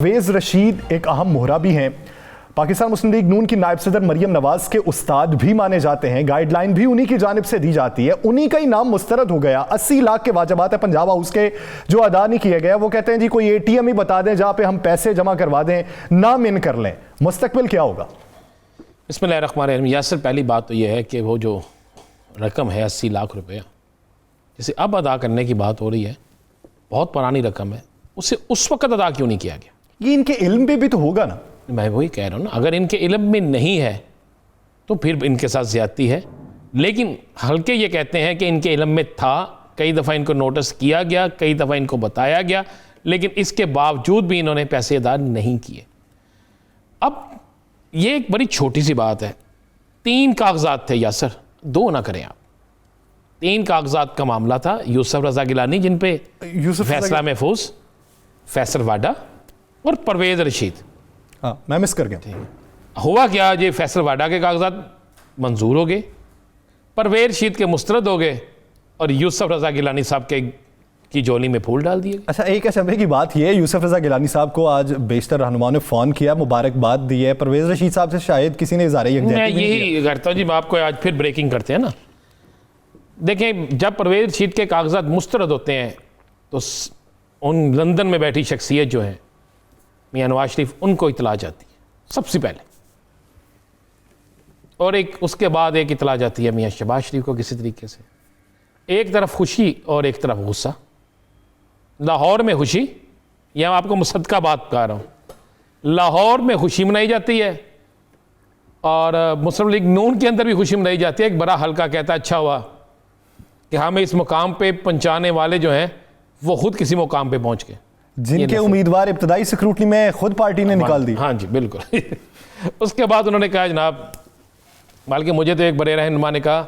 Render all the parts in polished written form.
परवेज रशीद एक अहम मोहरा भी हैं। पाकिस्तान मुस्लिम लीग नून की नायब सदर मरियम नवाज के उस्ताद भी माने जाते हैं। गाइडलाइन भी उन्हीं की जानिब से दी जाती है। उन्हीं का ही नाम मुस्तरद हो गया। 80 लाख के वाजबात है पंजाब हाउस के जो अदा नहीं किए गए। वो कहते हैं जी कोई ATM ही बता दें जहां पे हम पैसे जमा करवा दें, नाम इन कर लें। मुस्तकबिल क्या होगा? बिस्मिल्लाहिर्रहमानिर्रहीम। यासर, पहली बात तो यह है कि वो जो रकम है 80 लाख रुपया, जिसे अब अदा करने की बात हो रही है, बहुत पुरानी रकम है। उसे उस वक्त अदा क्यों नहीं किया गया? ये इनके इल्म पे भी तो होगा ना। मैं वही कह रहा हूँ ना, अगर इनके इल्म में नहीं है तो फिर इनके साथ ज़्यादती है। लेकिन हल्के ये कहते हैं कि इनके इल्म में था, कई दफ़ा इनको नोटिस किया गया, कई दफ़ा इनको बताया गया, लेकिन इसके बावजूद भी इन्होंने पैसे अदा नहीं किए। अब ये एक बड़ी छोटी सी बात है। 3 कागजात थे यासर, 2 ना करें आप। 3 कागजात का मामला था। यूसुफ रज़ा गिलानी, जिन पे फैसला महफूज, फैसल वाडा और परवेज रशीद। हाँ, मैं मिस कर गया। हुआ क्या, ये फैसल वाडा के कागजात मंजूर हो गए, परवेज रशीद के मुस्तरद हो गए और यूसुफ रज़ा गिलानी साहब के की जोली में फूल डाल दिए। अच्छा, एक अचंभे की बात यह है, यूसुफ रज़ा गिलानी साहब को आज बेशतर रहनुमाओं ने फ़ोन किया, मुबारकबाद दी है। परवेज रशीद साहब से शायद किसी ने इज़हार यकजहती मैं यही करता हूँ जी। मैं आपको आज फिर ब्रेकिंग करते हैं ना। देखें, जब परवेज रशीद के कागजात मुस्तरद होते हैं तो उन लंदन में बैठी शख्सियत जो है मियां नवाज शरीफ, उनको इतला जाती है सबसे पहले, और एक उसके बाद एक इतला जाती है मियां शहबाज शरीफ को। किसी तरीके से एक तरफ खुशी और एक तरफ गुस्सा। लाहौर में खुशी, यह आपको मुसद्दका बात कह रहा हूँ, लाहौर में खुशी मनाई जाती है और मुस्लिम लीग नून के अंदर भी खुशी मनाई जाती है। एक बड़ा हल्का कहता है अच्छा हुआ कि हमें इस मुकाम पे पहुंचाने वाले जो हैं वो खुद किसी मुकाम पे पहुंच गए, जिनके उम्मीदवार इब्तदाई स्क्रूटनी में खुद पार्टी ने निकाल दी। हाँ जी, बिल्कुल। उसके बाद उन्होंने कहा जनाब, बल्कि मुझे तो एक बड़े रहनुमा ने कहा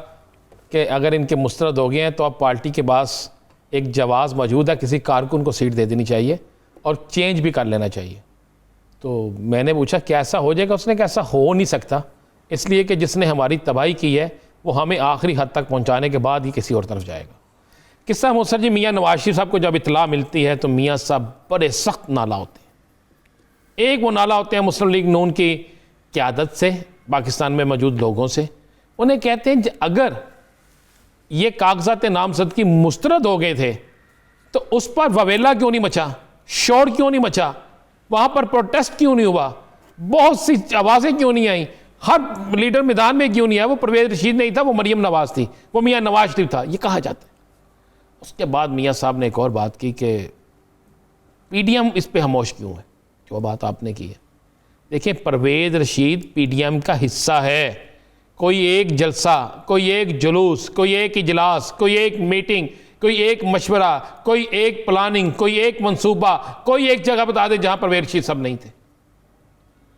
कि अगर इनके मुस्तरद हो गए हैं तो अब पार्टी के पास एक जवाज़ मौजूद है, किसी कारकुन को सीट दे देनी चाहिए और चेंज भी कर लेना चाहिए। तो मैंने पूछा कैसा हो जाएगा? उसने कहा ऐसा हो नहीं सकता, इसलिए कि जिसने हमारी तबाही की है वो हमें आखिरी हद तक पहुँचाने के बाद ही किसी और तरफ जाएगा। किस्सा मुसर जी, मियाँ नवाज शरीफ साहब को जब इतला मिलती है तो मियाँ साहब बड़े सख्त नाला होते हैं। एक वो नाला होते हैं मुस्लिम लीग नून की क़यादत से, पाकिस्तान में मौजूद लोगों से। उन्हें कहते हैं अगर ये कागजात नामजद की मुस्तरद हो गए थे तो उस पर ववेला क्यों नहीं मचा, शोर क्यों नहीं मचा, वहाँ पर प्रोटेस्ट क्यों नहीं हुआ, बहुत सी आवाज़ें क्यों नहीं आई, हर लीडर मैदान में क्यों नहीं आया? वो परवेज रशीद नहीं था, वो मरियम नवाज थी, वो मियाँ नवाज शरीफ था, ये कहा जाता है। उसके बाद मियाँ साहब ने एक और बात की कि PDM इस पे खामोश क्यों है, जो बात आपने की है। देखिए, परवेज रशीद PDM का हिस्सा है। कोई एक जलसा, कोई एक जुलूस, कोई एक इजलास, कोई एक मीटिंग, कोई एक मशवरा, कोई एक प्लानिंग, कोई एक मंसूबा, कोई एक जगह बता दे जहाँ परवेज रशीद साहब नहीं थे।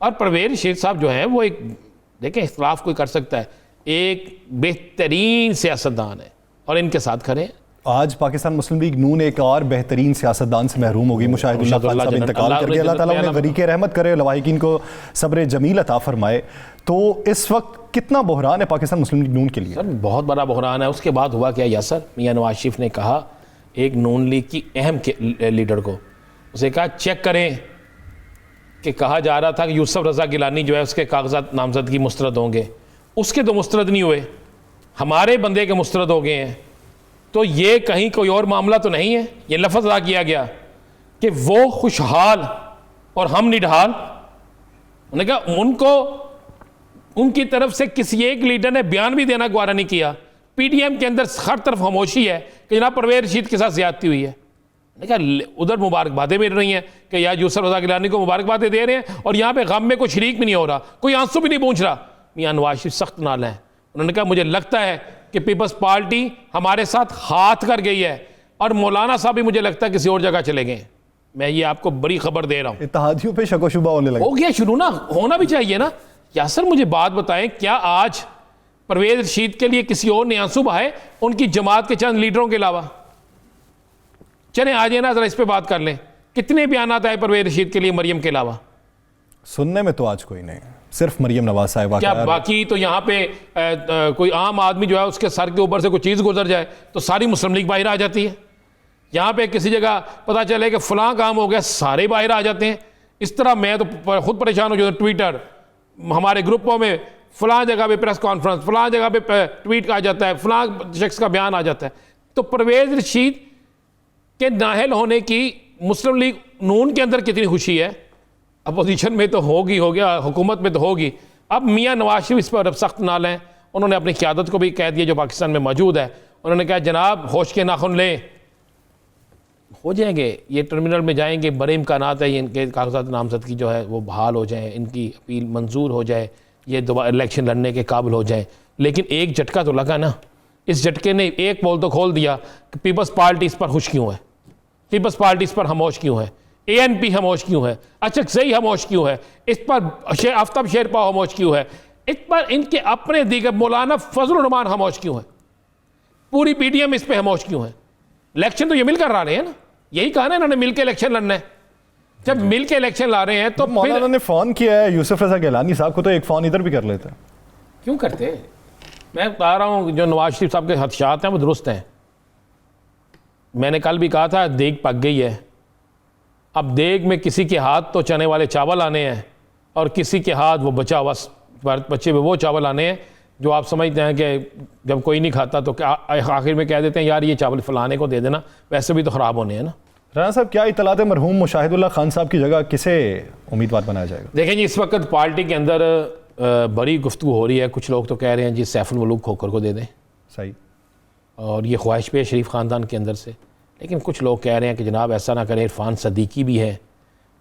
और परवेज रशीद साहब जो है वो एक, देखें, इख्तलाफ कोई कर सकता है, एक बेहतरीन सियासतदान है और इनके साथ खड़े हैं। आज पाकिस्तान मुस्लिम लीग नून एक और बेहतरीन सियासतदान से महरूम होगी। मुशाहिदुल्लाह खान साहब इंतकाल कर गए। अल्लाह ताला उन्हें गरीक़े रहमत करे, लवाहिकीन को सब्र जमील अता फरमाए। तो इस वक्त कितना बहरान है पाकिस्तान मुस्लिम लीग नून के लिए? सर, बहुत बड़ा बहरान है। उसके बाद हुआ क्या यासर, मियाँ नवाज शरीफ ने कहा एक नून लीग की अहम लीडर को, उसे कहा चेक करें कि कहा जा रहा था कि यूसुफ रज़ा गिलानी जो है उसके कागजात नामजदगी मुस्तरद होंगे, उसके तो मुस्तरद नहीं हुए, हमारे बंदे के मुस्तरद हो गए हैं। तो ये कहीं कोई और मामला तो नहीं है? ये लफ्ज़ अदा किया गया कि वो खुशहाल और हम निढाल। उन्होंने कहा उनको, उनकी तरफ से किसी एक लीडर ने बयान भी देना गवारा नहीं किया। PDM के अंदर हर तरफ खामोशी है कि जनाब परवेज रशीद के साथ ज़्यादती हुई है। कहा उधर मुबारकबादें मिल रही हैं कि यार यूसुफ रज़ा गिलानी को मुबारकबादें दे रहे हैं और यहाँ पे गम में कोई शरीक भी नहीं हो रहा, कोई आंसू भी नहीं पूछ रहा। मियाँ नवाज शरीफ सख्त नाल हैं। उन्होंने कहा मुझे लगता है कि पीपल्स पार्टी हमारे साथ हाथ कर गई है और मौलाना साहब भी मुझे लगता है किसी और जगह चले गए। मैं ये आपको बड़ी खबर दे रहा हूँ। इत्तेहादियों पे शक व शुबा होने लगा। हो गया शुरू ना, होना भी चाहिए ना। यासर, मुझे बात बताएं, क्या आज परवेज रशीद के लिए किसी और ने आंसू बहाए उनकी जमात के चंद लीडरों के अलावा? चलें आ जाए ना, जरा इस पे बात कर लें। कितने बयान आए परवेज रशीद के लिए मरियम के अलावा? सुनने में तो आज कोई नहीं, सिर्फ मरियम नवाज साहिबा। क्या बाकी तो यहाँ पे कोई आम आदमी जो है उसके सर के ऊपर से कोई चीज़ गुजर जाए तो सारी मुस्लिम लीग बाहर आ जाती है। यहाँ पे किसी जगह पता चले कि फलां काम हो गया, सारे बाहर आ जाते हैं। इस तरह मैं तो खुद परेशान हो जाता, ट्विटर हमारे ग्रुपों में फलां जगह पे प्रेस कॉन्फ्रेंस, फलां जगह पे ट्वीट आ जाता है, फलां शख्स का बयान आ जाता है। तो परवेज़ रशीद के नाहल होने की मुस्लिम लीग नून के अंदर कितनी खुशी है, अपोजिशन में तो होगी, हो गया, हुकूमत में तो होगी। अब मियाँ नवाज शरीफ इस पर सख्त ना लें। उन्होंने अपनी क़यादत को भी कह दिया जो पाकिस्तान में मौजूद है, उन्होंने कहा जनाब होश के नाखुन लें, हो जाएंगे, ये टर्मिनल में जाएंगे, बड़े इम्कानात है ये इनके कागजात नामजद की जो है वो बहाल हो जाए, इनकी अपील मंजूर हो जाए, ये दोबारा इलेक्शन लड़ने के काबिल हो जाए। लेकिन एक झटका तो लगा ना, इस झटके ने एक पोल तो खोल दिया कि पीपल्स पार्टी इस पर खुश क्यों है, पीपल्स पार्टी इस पर खामोश क्यों है, ANP खामोश क्यों है, अचकज़ई खामोश क्यों है, इस पर आफ्ताब शेरपा खामोश क्यों है, इस पर इनके अपने दीगर मौलाना फजल रहमान खामोश क्यों है, पूरी PDM इस पर खामोश क्यों है। इलेक्शन तो ये मिलकर ला रहे हैं ना, यही कहा ना इन्होंने मिलकर इलेक्शन लड़ना है। जब मिलकर इलेक्शन ला रहे हैं तो मौलाना ने फोन किया है यूसुफ रजा गिलानी साहब को, तो एक फोन इधर भी कर लेते हैं। क्यों करते? मैं बता रहा हूँ जो नवाज शरीफ साहब के खदशात हैं वो दुरुस्त हैं। मैंने कल भी कहा था देग पक गई है। अब देग में किसी के हाथ तो चने वाले चावल आने हैं और किसी के हाथ वो बचे हुए वो चावल आने हैं जो आप समझते हैं कि जब कोई नहीं खाता तो आखिर में कह देते हैं यार ये चावल फलाने को दे देना, वैसे भी तो ख़राब होने हैं ना। राना साहब, क्या इतलात है मरहूम मुशाहिदुल्लाह खान साहब की जगह किसे उम्मीदवार बनाया जाएगा? देखें जी, इस वक्त पार्टी के अंदर बड़ी गुफ्तगू हो रही है। कुछ लोग तो कह रहे हैं जी सैफुल मुल्क खोखर को दे दें, सही, और ये ख्वाहिश पे शरीफ ख़ानदान के अंदर से। लेकिन कुछ लोग कह रहे हैं कि जनाब ऐसा ना करें, इरफान सदीकी भी है,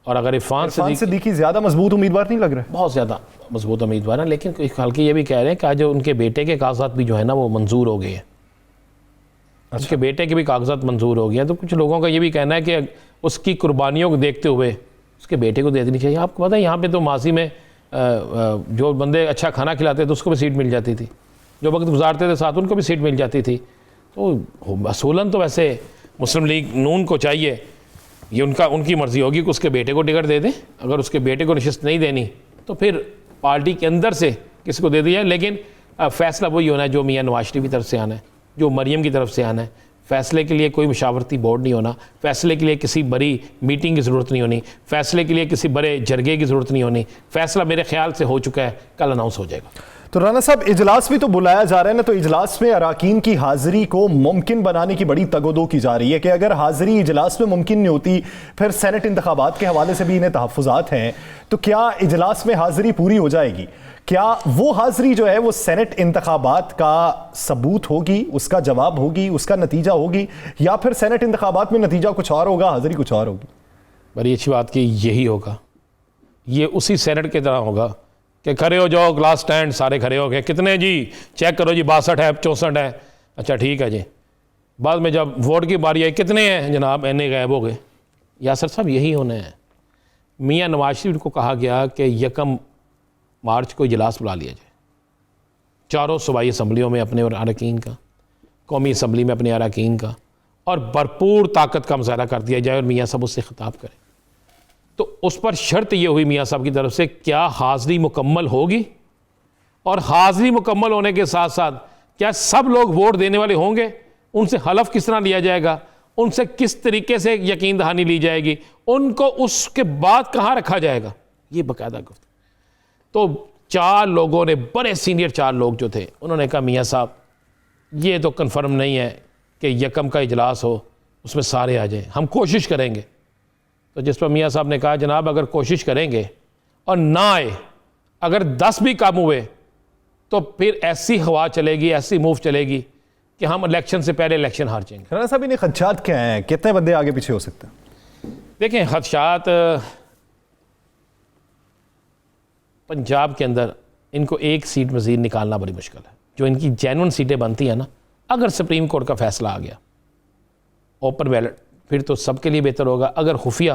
और अगर इरफान सदीकी ज़्यादा मजबूत उम्मीदवार नहीं लग रहा है? बहुत ज़्यादा मजबूत उम्मीदवार है, लेकिन हल्के ये भी कह रहे हैं कि आज उनके बेटे के कागजात भी जो है ना वो मंजूर हो गए हैं। उसके बेटे के भी कागजात मंजूर हो गए हैं। तो कुछ लोगों का ये भी कहना है कि उसकी कुर्बानियों को देखते हुए उसके बेटे को दे देनी चाहिए। आपको पता है यहाँ पे तो माजी में जो बंदे अच्छा खाना खिलाते थे उसको भी सीट मिल जाती थी, जो वक्त गुजारते थे साथ उनको भी सीट मिल जाती थी। तो असूलन तो वैसे मुस्लिम लीग नून को चाहिए, ये उनकी मर्ज़ी होगी कि उसके बेटे को टिकट दे दें। अगर उसके बेटे को नशिस्त नहीं देनी तो फिर पार्टी के अंदर से किसी को दे दिया। लेकिन फ़ैसला वही होना है जो मियाँ नवाज शरीफ की तरफ से आना है, जो मरियम की तरफ से आना है। फ़ैसले के लिए कोई मुशावरती बोर्ड नहीं होना, फ़ैसले के लिए किसी बड़ी मीटिंग की ज़रूरत नहीं होनी, फ़ैसले के लिए किसी बड़े जरगे की ज़रूरत नहीं होनी। फ़ैसला मेरे ख्याल से हो चुका है, कल अनाउंस हो जाएगा। तो राना साहब, इजलास भी तो बुलाया जा रहा है ना, तो इजलास में अराकीन की हाजिरी को मुमकिन बनाने की बड़ी तगोदो की जा रही है कि अगर हाजिरी इजलास में मुमकिन नहीं होती, फिर सेनेट इंतखाबात के हवाले से भी इन्हें तहफ़्फ़ुज़ात हैं, तो क्या इजलास में हाजिरी पूरी हो जाएगी? क्या वो हाजिरी जो है वो सेनेट इंतखाबात का सबूत होगी, उसका जवाब होगी, उसका नतीजा होगी, या फिर सेनेट इंतखाबात में नतीजा कुछ और होगा, हाजिरी कुछ और होगी? बड़ी अच्छी बात की, यही होगा। ये उसी सेनेट की तरह होगा कि खड़े हो जाओ, ग्लास स्टैंड, सारे खड़े हो गए, कितने जी, चेक करो जी, 62 है, 64 है, अच्छा ठीक है जी। बाद में जब वोट की बारी आई, कितने हैं जनाब, इन्ने गायब हो गए। यासर साहब, यही होना है। मियाँ नवाज शरीफ को कहा गया कि 1 मार्च को इजलास बुला लिया जाए, चारों सूबाई असम्बलियों में अपने और अरकान का, कौमी असम्बली में अपने अरकान का, और भरपूर ताकत का मुजाहरा कर दिया जाए और मियाँ साहब उससे खिताब करें। तो उस पर शर्त ये हुई मियाँ साहब की तरफ से, क्या हाज़िरी मुकम्मल होगी, और हाज़िरी मुकम्मल होने के साथ साथ क्या सब लोग वोट देने वाले होंगे, उनसे हलफ किस तरह लिया जाएगा, उनसे किस तरीके से यकीन दहानी ली जाएगी, उनको उसके बाद कहाँ रखा जाएगा, ये बाकायदा गुफ्तगू। तो 4 लोगों ने, बड़े सीनियर 4 लोग जो थे, उन्होंने कहा मियाँ साहब ये तो कन्फर्म नहीं है कि 1 का इजलास हो उसमें सारे आ जाएं, हम कोशिश करेंगे। तो जिस पर मियाँ साहब ने कहा जनाब अगर कोशिश करेंगे और ना आए, अगर 10 भी कम हुए तो फिर ऐसी हवा चलेगी, ऐसी मूव चलेगी कि हम इलेक्शन से पहले इलेक्शन हार जाएंगे। राना साहब, इन्हें खदशात क्या हैं, कितने बंदे आगे पीछे हो सकते हैं? देखें, खदशात पंजाब के अंदर इनको 1 सीट मज़ीद निकालना बड़ी मुश्किल है। जो इनकी जेन्युइन सीटें बनती हैं ना, अगर सुप्रीम कोर्ट का फैसला आ गया ओपन बैलेट, फिर तो सबके लिए बेहतर होगा। अगर खुफिया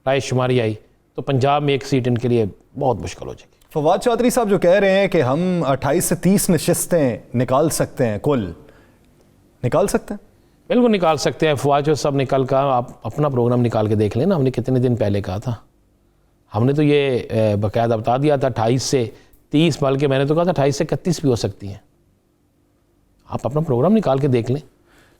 राय शुमारी आई तो पंजाब में 1 सीट इनके लिए बहुत मुश्किल हो जाएगी। फवाद चौधरी साहब जो कह रहे हैं कि हम 28 से 30 नशिस्तें निकाल सकते हैं, कुल निकाल सकते हैं? बिल्कुल निकाल सकते हैं। फवाद चौधरी साहब ने कल कहा, आप अपना प्रोग्राम निकाल के देख लेना, हमने कितने दिन पहले कहा था। हमने तो ये बाकायदा बता दिया था 28 से 30, बल्कि मैंने तो कहा था 28 से 31 भी हो सकती हैं। आप अपना प्रोग्राम निकाल के देख लें।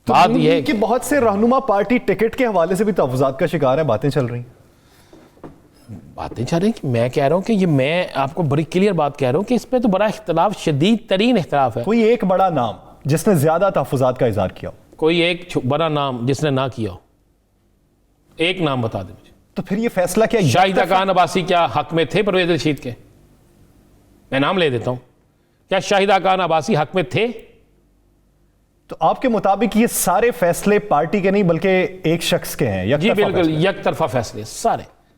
तो बात यह है कि बहुत से रहनुमा पार्टी टिकट के हवाले से भी तहफ़्फ़ुज़ात का शिकार है, बातें चल रही हैं। बातें चाह रहे हैं कि मैं कह रहा हूं कि ये, मैं आपको बड़ी क्लियर बात कह रहा हूं कि इस पे तो बड़ा इख्तलाफ, शदीद तरीन इख्तलाफ है। कोई एक बड़ा नाम जिसने ज्यादा तहफुजात का इजहार किया हो? कोई एक बड़ा नाम जिसने ना किया हो, एक नाम बता दे मुझे। तो फिर ये फैसला क्या शाहिदा खान अब्बासी क्या हक में थे परवेज रशीद के? मैं नाम ले देता हूं, क्या शाहिदा खान अब्बासी हक में थे? तो आपके मुताबिक ये सारे फैसले पार्टी के नहीं बल्कि एक शख्स के हैं? जी बिल्कुल, एक तरफा फैसले सारे।